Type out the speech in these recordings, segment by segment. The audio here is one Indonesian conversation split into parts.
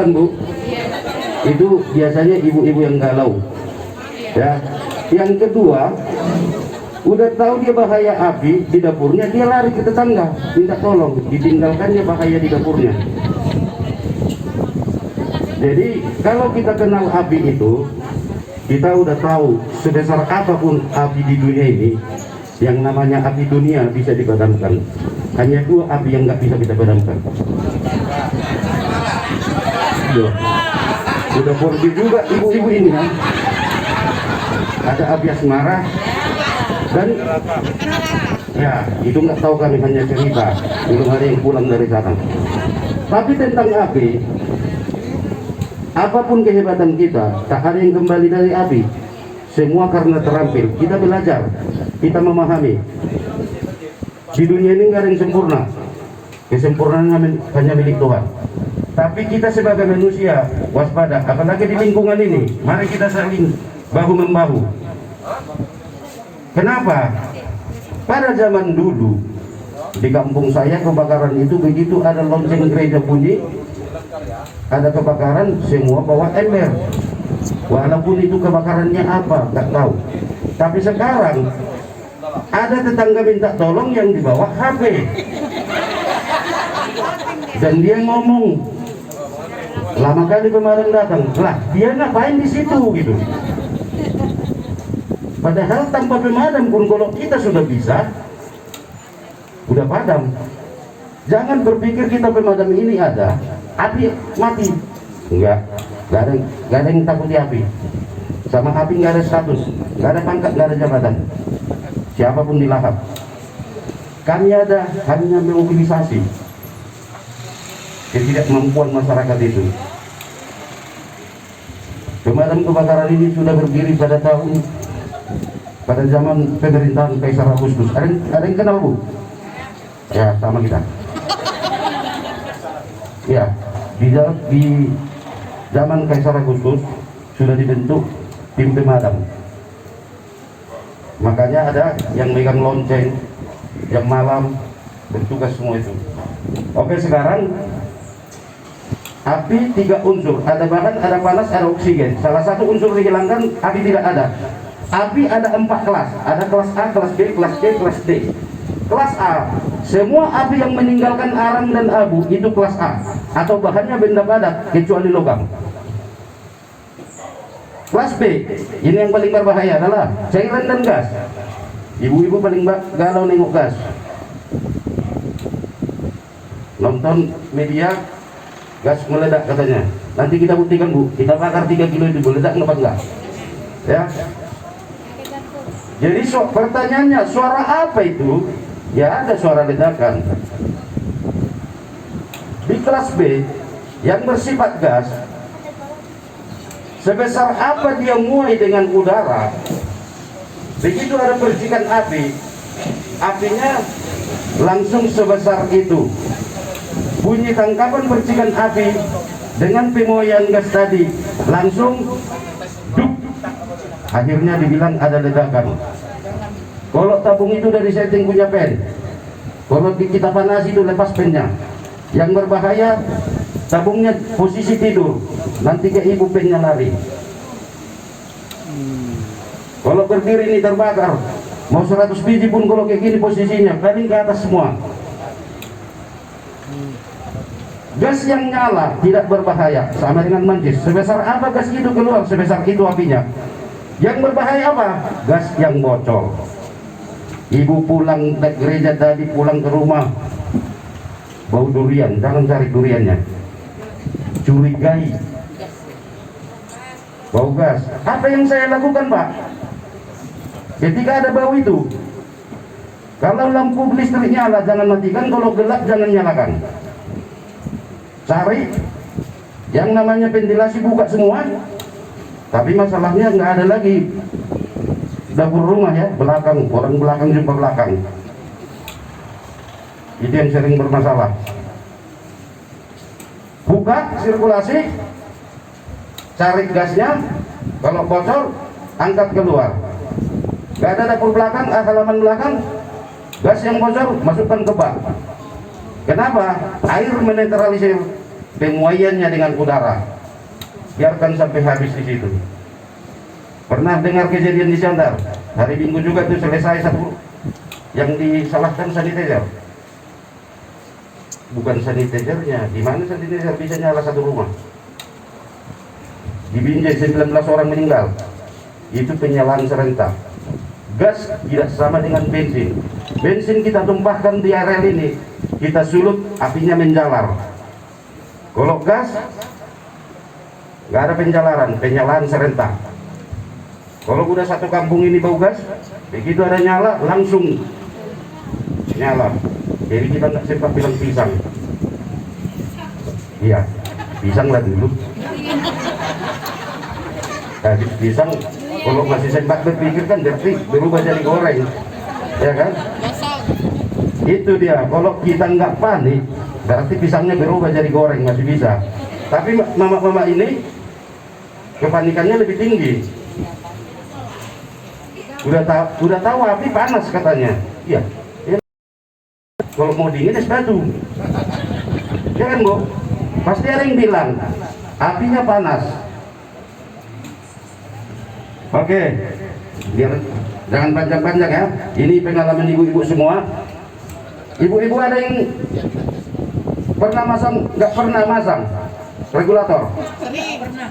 kan Bu? Itu biasanya ibu-ibu yang galau. Ya. Yang kedua, udah tahu dia bahaya api di dapurnya, dia lari ke tetangga minta tolong, ditinggalkannya bahaya di dapurnya. Jadi kalau kita kenal api itu, kita udah tahu sebesar apapun api di dunia ini, yang namanya api dunia bisa dipadamkan. Hanya dua api yang nggak bisa kita padamkan. Udah pergi juga ibu-ibu ini kan. Ada api asmara dan ya itu nggak tahu, kami hanya cerita, belum ada yang pulang dari sana. Tapi tentang api, apapun kehebatan kita, tak ada yang kembali dari api. Semua karena terampil. Kita belajar, kita memahami. Di dunia ini nggak ada yang sempurna. Kesempurnaan hanya milik Tuhan. Tapi kita sebagai manusia waspada, apalagi di lingkungan ini. Mari kita saling bahu membahu. Kenapa? Pada zaman dulu di kampung saya kebakaran itu begitu ada lonceng gereja bunyi, ada kebakaran, semua bawa ember. Walaupun itu kebakarannya apa, nggak tahu. Tapi sekarang ada tetangga minta tolong yang dibawa HP, dan dia ngomong, lama kali pemadam datang, lah dia ngapain di situ gitu. Padahal tanpa pemadam pun kalau kita sudah bisa, udah padam. Jangan berpikir kita pemadam ini ada, api mati. Enggak ada yang takut di api. Sama api nggak ada status, nggak ada pangkat, nggak ada jabatan. Siapapun dilahap. Kami ada hanya memobilisasi ketidakmampuan masyarakat itu. Pemadam kebakaran ini sudah berdiri pada zaman pemerintahan Kaisar Augustus. Ada yang kenal Bu? Ya, sama kita. Ya, di zaman Kaisar Augustus sudah dibentuk tim pemadam. Makanya ada yang megang lonceng, yang malam bertugas semua itu. Oke, sekarang api 3 unsur, ada bahan, ada panas, ada oksigen. Salah satu unsur dihilangkan, api tidak ada. Api ada 4 kelas, ada kelas A, kelas B, kelas C, kelas D. Kelas A, semua api yang meninggalkan arang dan abu itu kelas A, atau bahannya benda padat kecuali logam. Kelas B, ini yang paling berbahaya adalah cairan dan gas. Ibu-ibu paling galau nengok gas. Nonton media, gas meledak katanya. Nanti kita buktikan Bu, kita bakar 3 kilo itu meledak apa enggak? Ya. Jadi pertanyaannya, suara apa itu? Ya ada suara ledakan. Di kelas B yang bersifat gas, sebesar apa dia muai dengan udara, begitu ada percikan api, apinya langsung sebesar itu. Bunyi tangkapan percikan api dengan pemuaian gas tadi langsung duk, akhirnya dibilang ada ledakan. Kalau tabung itu dari setting punya pen, kalau kita panasi itu lepas pennya. Yang berbahaya tabungnya posisi tidur, nanti ke ibu pennya lari. Kalau berdiri ini terbakar, mau 100 biji pun kalau kayak gini posisinya paling ke atas semua. Gas yang nyala tidak berbahaya, sama dengan mancis. Sebesar apa gas itu keluar, sebesar itu apinya. Yang berbahaya apa? Gas yang bocor. Ibu pulang dari gereja tadi, pulang ke rumah bau durian, jangan cari duriannya, curigai bau gas. Apa yang saya lakukan Pak ketika ada bau itu? Kalau lampu listrik nyala jangan matikan, kalau gelap jangan nyalakan. Cari yang namanya ventilasi, buka semua. Tapi masalahnya nggak ada lagi dapur rumah ya, belakang, orang belakang jumpa belakang. Itu yang sering bermasalah. Buka sirkulasi, cari gasnya, kalau bocor angkat keluar. Gak ada dapur belakang, halaman belakang, gas yang bocor masukkan ke bak. Kenapa? Air menetralisir penguaiannya dengan udara, biarkan sampai habis di situ. Pernah dengar kejadian di Sandar hari Minggu juga itu selesai satu yang disalahkan sanitizer, bukan sanitizernya. Gimana sanitizer bisa nyala satu rumah? Di Binjai 19 orang meninggal, itu penyalaan serentak. Gas tidak sama dengan bensin. Bensin kita tumpahkan di area ini, kita sulut, apinya menjalar. Kalau gas nggak ada penyalaan serentak. Kalau udah satu kampung ini bau gas, begitu ada nyala langsung nyala. Jadi kita nggak sempat bilang pisang. Iya, pisang lah dulu. Habis pisang, kalau masih sempat berpikir kan berarti berubah jadi goreng, ya kan? Itu dia. Kalau kita nggak panik, berarti pisangnya berubah jadi goreng, masih bisa. Tapi mama-mama ini kepanikannya lebih tinggi. Udah tahu api panas katanya. Iya. Kalau mau dingin es batu, ya kan Bu? Pasti ada yang bilang apinya panas. Oke, biar jangan panjang-panjang ya. Ini pengalaman ibu-ibu semua. Ibu-ibu ada yang pernah masang, nggak pernah masang regulator? Pernah.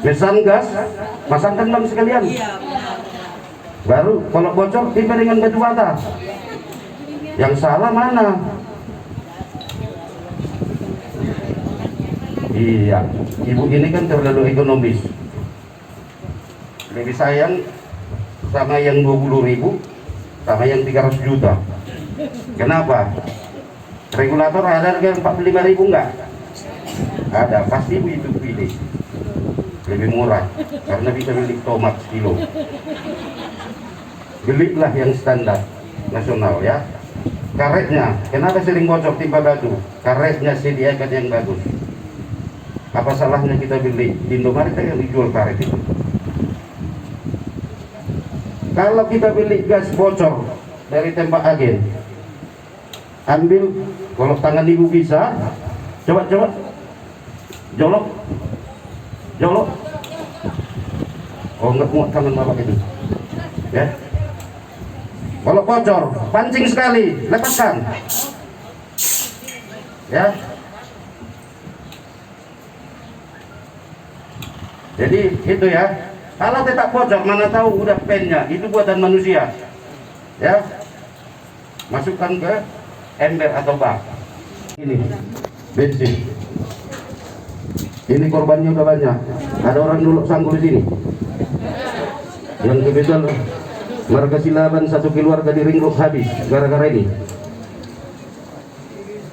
Mesan gas, masangkan bang sekalian. Baru kalau bocor tiba dengan batu bata. Yang salah mana? Iya, ibu ini kan terlalu ekonomis. Lebih sayang sama yang 20.000 sama yang 300 juta. Kenapa? Regulator ada harga 45.000 enggak? Ada, pasti ibu itu pilih lebih murah karena bisa beli tomat sekilo. Belilah yang standar nasional ya. Karetnya, kenapa sering bocor timpa batu? Karetnya sediakan yang bagus. Apa salahnya kita beli di Indomaret yang dijual karet itu? Kalau kita beli gas bocor dari tembak agen, ambil, kalau tangan ibu bisa, coba jolok. Oh nggak muat tangan bapak itu, ya. Kalau bocor, pancing sekali, lepaskan, ya. Jadi itu ya. Kalau tetap bocor, mana tahu udah pennya, itu buatan manusia, ya. Masukkan ke ember atau bak. Ini bensin. Ini korbannya udah banyak. Ada orang dulu sanggul di sini. Yang kebetulan marga Silaban satu keluarga di Ringgok habis gara-gara ini.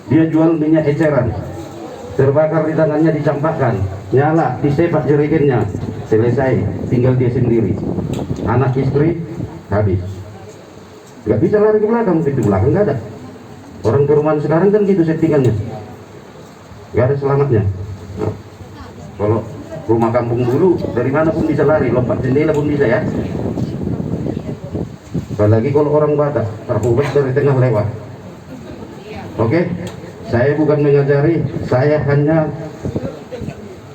Dia jual minyak eceran, terbakar di tangannya, dicampakkan, nyala, disepak jerigennya, selesai, tinggal dia sendiri. Anak istri habis. Gak bisa lari ke belakang, pintu belakang gak ada. Orang perumahan sekarang kan gitu settingannya, gak ada selamatnya. Nah, kalau rumah kampung dulu dari mana pun bisa lari, lompat jendela pun bisa ya. Apalagi kalau orang Batak terhubung dari tengah lewat. Oke, saya bukan mengajari, saya hanya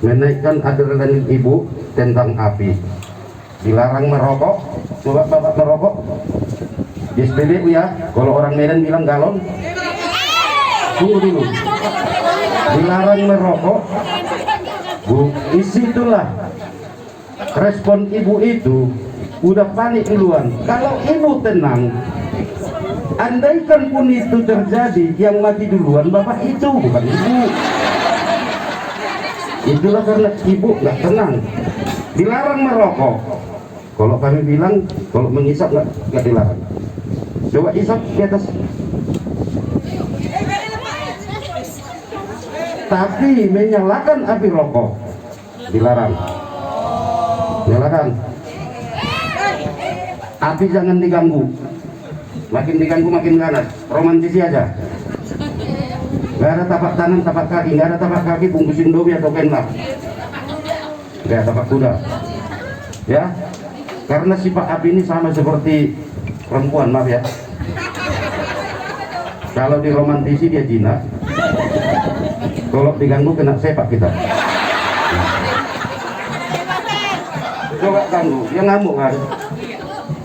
menaikkan adrenalin ibu tentang api. Dilarang merokok. Coba bapak merokok di SPBU ya. Kalau orang Medan bilang galon. Tunggu dulu. Dilarang merokok. Bu, disitulah respon ibu itu udah panik duluan. Kalau ibu tenang, andaikan pun itu terjadi, yang mati duluan bapak itu, bukan ibu. Itulah karena ibu nggak tenang. Dilarang merokok. Kalau kami bilang, kalau mengisap nggak dilarang. Coba isap di atas. Tapi menyalakan api rokok dilarang. Nyalakan. Api jangan diganggu. Makin diganggu makin ganas. Romantisi aja. Gak ada tapak tangan, tapak kaki. Gak ada tapak kaki bungkus Indomie atau kenlap. Gak ada tapak kuda. Ya. Karena sifat api ini sama seperti perempuan, maaf ya. Kalau diromantisi dia jinak. Kalau diganggu kena sepak kita. Coba ganggu, dia ngamuk kan.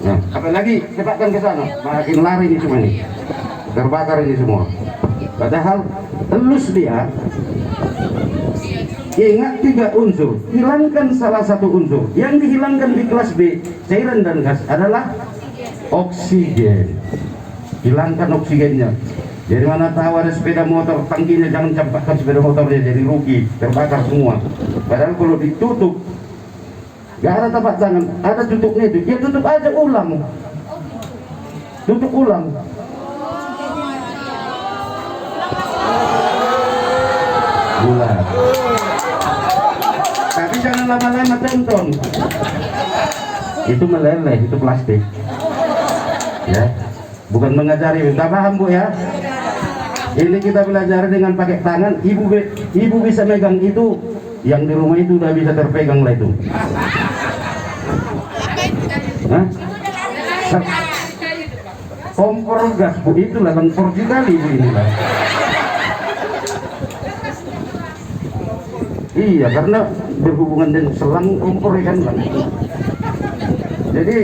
Nah, apalagi cepatkan ke sana, makin lari ini semua nih, terbakar ini semua. Padahal telus dia. Ingat 3 unsur, hilangkan salah satu unsur. Yang dihilangkan di kelas B, cairan dan gas adalah oksigen. Hilangkan oksigennya. Dari mana tahu ada sepeda motor, tangkinya jangan campakkan sepeda motornya, jadi rugi, terbakar semua. Padahal kalau ditutup, gak ada tempat tangan, ada tutupnya itu, ya tutup aja ulang. Tutup ulang. Bulat. Tapi jangan lama-lama tonton. Itu meleleh, itu plastik. Ya, bukan mengajari. Kita paham Bu ya? Ini kita belajar dengan pakai tangan. Ibu bisa megang itu, yang di rumah itu udah bisa terpegang lah itu. Hah? Kompor gas Bu, itu lah porsi kali Bu ini lah. Iya, karena berhubungan dengan selang kompor kan lah. Jadi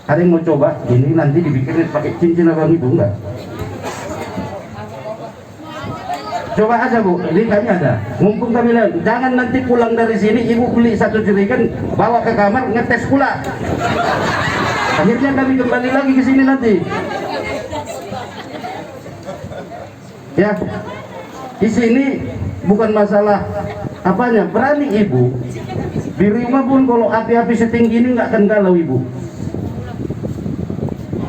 ada yang mau coba ini nanti dibikin pakai cincin abang itu enggak? Coba aja Bu, ini kami ada. Mumpung kami lihat, jangan nanti pulang dari sini ibu beli 1 jerigen bawa ke kamar ngetes pula. Akhirnya kami kembali lagi ke sini nanti. Ya, di sini bukan masalah apanya, berani ibu di rumah pun kalau api-api setinggi ini nggak akan galau ibu.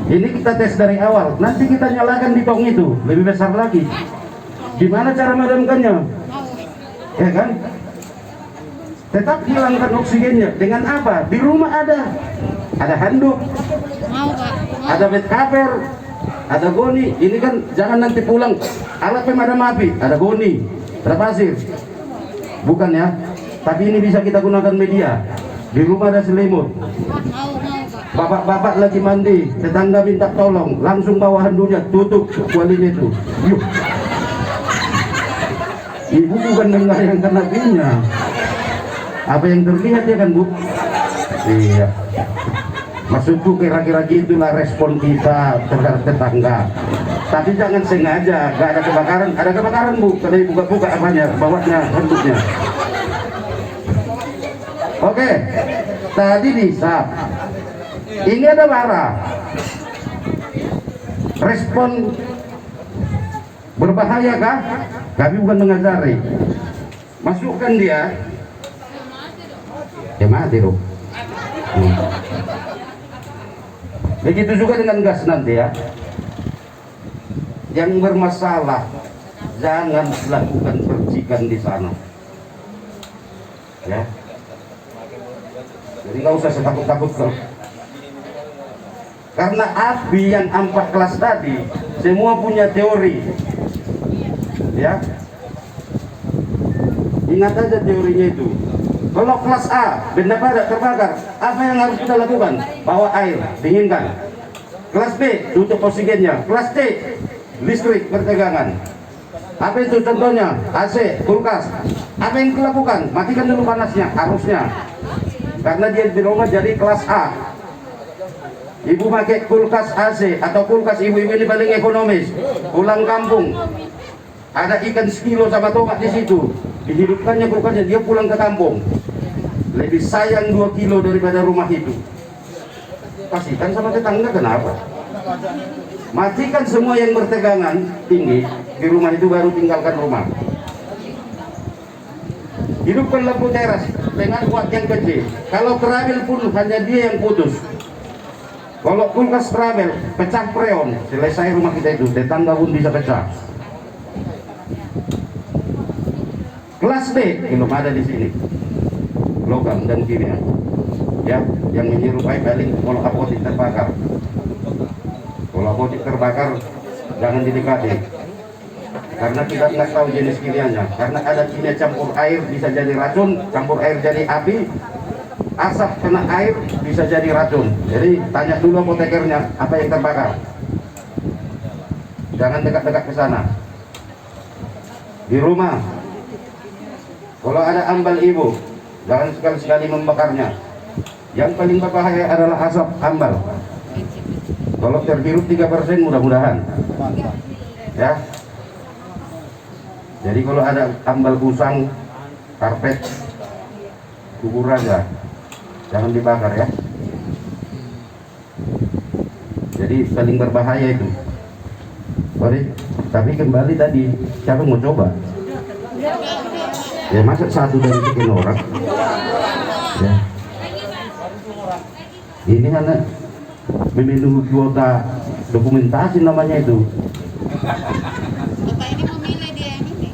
Ini kita tes dari awal, nanti kita nyalakan di tong itu lebih besar lagi. Gimana cara memadamkannya? Ya kan? Tetap hilangkan oksigennya dengan apa? Di rumah ada handuk, ada bed cover, ada goni. Ini kan jangan nanti pulang alat pemadam api, ada goni, ada pasir. Bukan ya, tapi ini bisa kita gunakan media. Di rumah ada selimut. Bapak-bapak lagi mandi, tetangga minta tolong, langsung bawa handuknya, tutup kualinya itu. Yuk. Ibu bukan menggayangkan apinya. Apa yang terlihat ya kan Bu? Iya. Maksudku kira-kira gitulah respon kita terhadap tetangga. Tapi jangan sengaja, gak ada kebakaran. Ada kebakaran Bu, kalau buka-buka apanya, bawahnya, handuknya. Oke, tadi disap. Ini ada bara. Respon berbahaya kah? Kami bukan mengajari. Masukkan dia. Ya mati dong. Begitu juga dengan gas nanti ya. Yang bermasalah jangan lakukan percikan di sana. Ya. Jadi nggak usah setakut-takut loh. Karena api yang 4 kelas tadi semua punya teori. Ya. Ingat aja teorinya itu. Kalau kelas A benda padat terbakar, apa yang harus kita lakukan? Bawa air, dinginkan. Kelas B tutup oksigennya. Kelas C listrik bertegangan. Apa itu contohnya? AC, kulkas. Apa yang kita lakukan? Matikan dulu panasnya, harusnya. Karena dia di rumah jadi kelas A. Ibu pakai kulkas AC atau kulkas ibu-ibu ini paling ekonomis. Pulang kampung, ada ikan sekilo sama tomat di situ. Dihidupkannya kulkasnya, dia pulang ke kampung. Lebih sayang 2 kilo daripada rumah itu. Pastikan sama tetangga kenapa? Matikan semua yang bertegangan tinggi di rumah itu, baru tinggalkan rumah. Hidupkan lampu teras dengan watt yang kecil. Kalau travel pun hanya dia yang putus. Kalau kulkas travel, pecah freon, selesai rumah kita itu, tetangga pun bisa pecah. Kelas D belum ada di sini. Logam dan kimia. Ya, yang menyerupai paling kalau apotik terbakar. Kalau apotik terbakar jangan didekati. Karena kita nggak tahu jenis kimianya. Karena ada kimia campur air bisa jadi racun, campur air jadi api, asap kena air bisa jadi racun. Jadi tanya dulu apotekernya apa yang terbakar. Jangan dekat-dekat ke sana. di rumah. Kalau ada ambal ibu, jangan sekali-sekali membakarnya. Yang paling berbahaya adalah asap ambal. Kalau terhirup 3% mudah-mudahan. Ya. Jadi kalau ada ambal usang, karpet, kubur aja, jangan dibakar ya. Jadi paling berbahaya itu. Boleh. Tapi kembali tadi, siapa mau coba? Ya masa satu dari sekian orang. Ya. Ini karena memenuhi kuota dokumentasi namanya itu. Bapak ini memilih dia yang ini.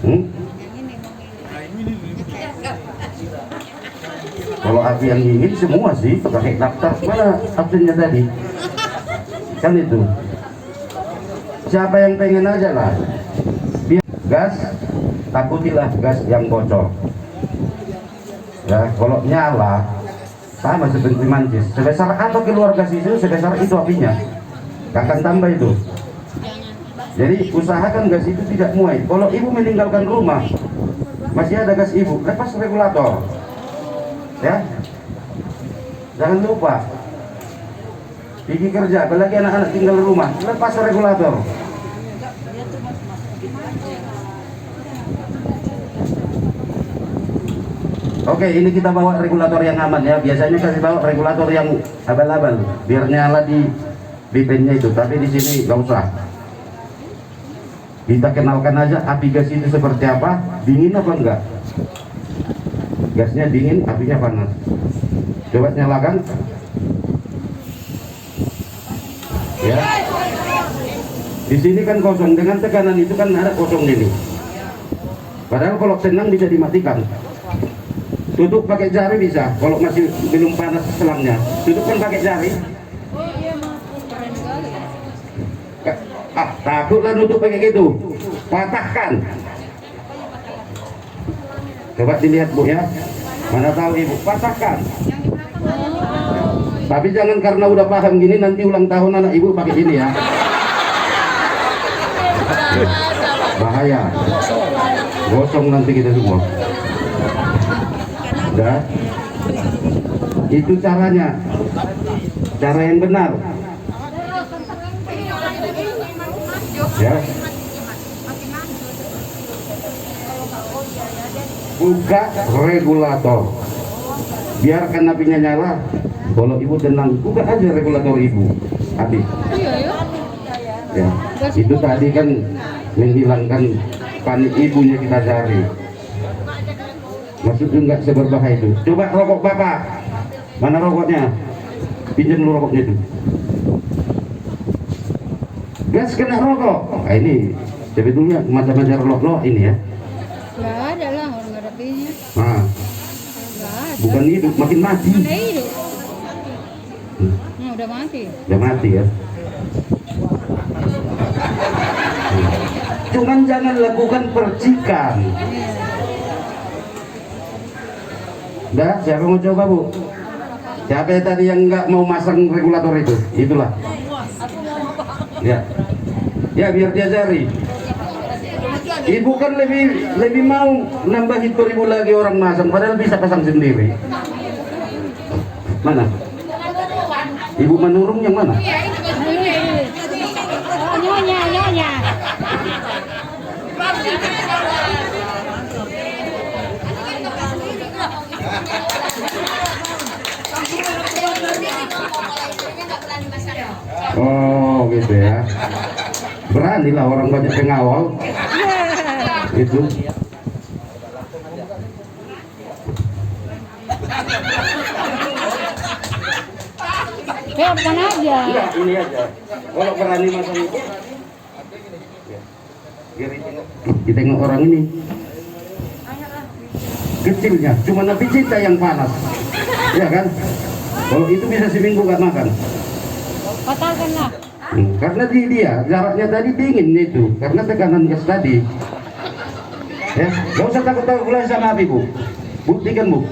Yang ini memilih. Kalau api yang ingin semua sih pakai daftar, mana absennya tadi? Kan itu. Siapa yang pengen aja lah. Biar gas, takutilah gas yang bocor. Ya, kalau nyala sama seperti mancis. Sebesar atau keluar gas itu, sebesar itu apinya. Gak akan tambah itu. Jadi usahakan gas itu tidak muai. Kalau ibu meninggalkan rumah, masih ada gas ibu, lepas regulator. Ya, jangan lupa. Pergi kerja, apalagi anak-anak tinggal di rumah, lepas regulator. Oke, ini kita bawa regulator yang aman ya. Biasanya kasih bawa regulator yang abal-abal, biar nyala di bipennya itu. Tapi di sini nggak usah. Kita kenalkan aja api gas itu seperti apa, dingin apa enggak. Gasnya dingin, apinya panas. Coba nyalakan. Ya. Di sini kan kosong, dengan tekanan itu kan ada kosong ini. Padahal kalau tenang bisa dimatikan. Tutup pakai jari bisa, kalau masih belum panas selangnya. Tutup kan pakai jari. Oh iya mas, keren sekali. Takutlah nutup pakai gitu. Patahkan. Coba dilihat bu ya. Mana tahu ibu, patahkan. Tapi jangan karena udah paham gini nanti ulang tahun anak ibu pakai ini ya. Bahaya. Gosong nanti kita semua. Udah. Itu caranya. Cara yang benar. Ya. Buka regulator. Biarkan apinya nyala. Kalau ibu tenang, buka aja regulator ibu. Habis. Ya. Itu tadi kan menghilangkan panik ibunya kita cari. Maksudnya enggak seberbahaya itu. Coba rokok bapak. Mana rokoknya? Pinjam dulu rokoknya itu. Gas kena rokok. Nah, ini sebetulnya macam-macam rokok ini ya. Nggak ada lah orang nggak ada pilihnya. Nah, Nggak ada. bukan hidup, makin mati. Mana hidup? Nah, udah mati. Udah mati ya. Cuman jangan lakukan percikan. Udah, siapa mau coba bu? Siapa yang tadi yang nggak mau masang regulator itu? Itulah. Ya, ya biar dia cari. Ibu kan lebih mau nambahin 2.000 lagi orang masang, padahal bisa pasang sendiri. Mana? Ibu menurung yang mana? Nyonya. Oh gitu ya. Beranilah orang banyak pengawal. Itu. Bukan aja. Enggak, ini aja. Kalau berani masang itu. Biar ditengok orang ini. Kecilnya, cuma Nabi cinta yang panas. Ya kan? Kalau itu bisa seminggu gak makan. Batalkanlah. Karena dia jaraknya tadi dingin itu, karena tekanan gas tadi. Ya, gak usah takut-takut mulai sama api bu. Buktikan bu.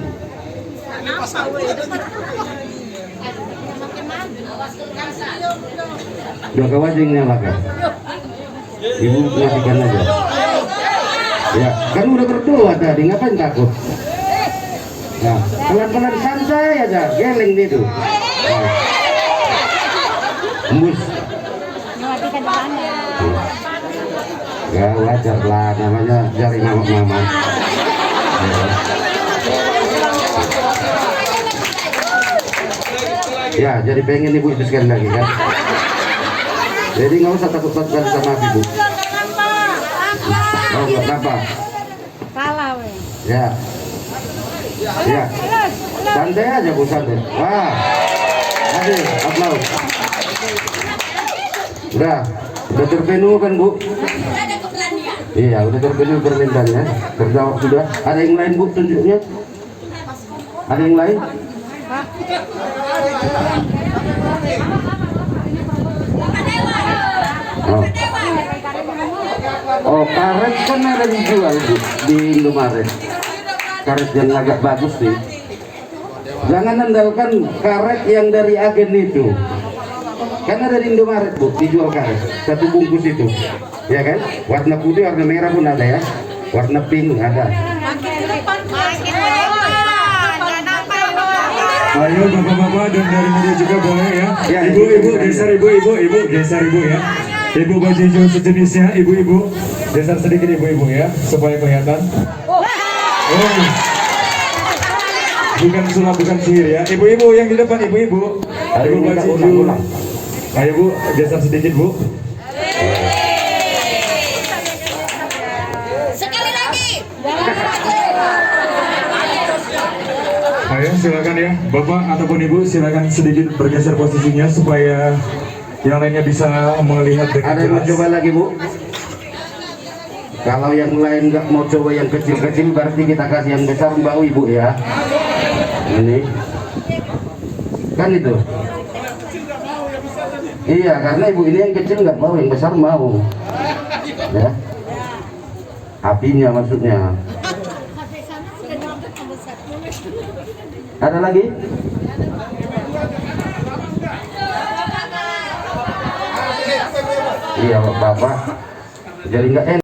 Udah kawajing nyalakan. Ibu matikan aja. Kan udah berdua tadi, ngapain takut? Nah, pelan-pelan santai aja, geleng itu. Nah. Embus. Matikan di sana. Ya wajar lah, namanya jari mama. Ya, jadi pengen ibu itu sekali lagi kan. Jadi nggak usah takut-takutan sama ibu. Oh, kenapa? Kalah weh. Ya. Ya. Santai aja Bu, santai. Wah. Aduh, aplaus. Udah terpenuh kan Bu? Iya, udah terpenuh permintaannya. Terjawab sudah. Ada yang lain Bu tunjuknya? Ada yang lain? Oh, karet kan ada dijual Bu di Indomaret. Karet yang agak bagus sih. Jangan andalkan karet yang dari agen itu. Kan ada di Indomaret Bu, dijual karet. Satu bungkus itu. Ya kan? Warna putih, warna merah pun ada ya. Warna pink ada. Ayo bapak-bapak dan dari media juga boleh ya. Ya, Ibu-ibu geser ibu geser ibu ya. Ibu baju hijau sejenisnya, ibu-ibu geser sedikit ibu-ibu ya supaya kelihatan. Oh. Bukan sulap, bukan sihir ya. Ibu-ibu yang di depan, ibu-ibu. Ibu baju hijau. Ayo Bu, geser sedikit Bu. Sekali lagi. Ayo silakan ya, Bapak ataupun Ibu silakan sedikit bergeser posisinya supaya yang lainnya bisa melihat dengan Ada yang mau jelas. coba lagi Bu? Kalau yang lain nggak mau coba yang kecil-kecil, berarti kita kasih yang besar Mbak Ibu ya. Ini kan itu. Iya, karena ibu ini yang kecil nggak mau, yang besar mau. Ya. Apinya maksudnya. Ada lagi? Iya Bapak. Jadi nggak enak.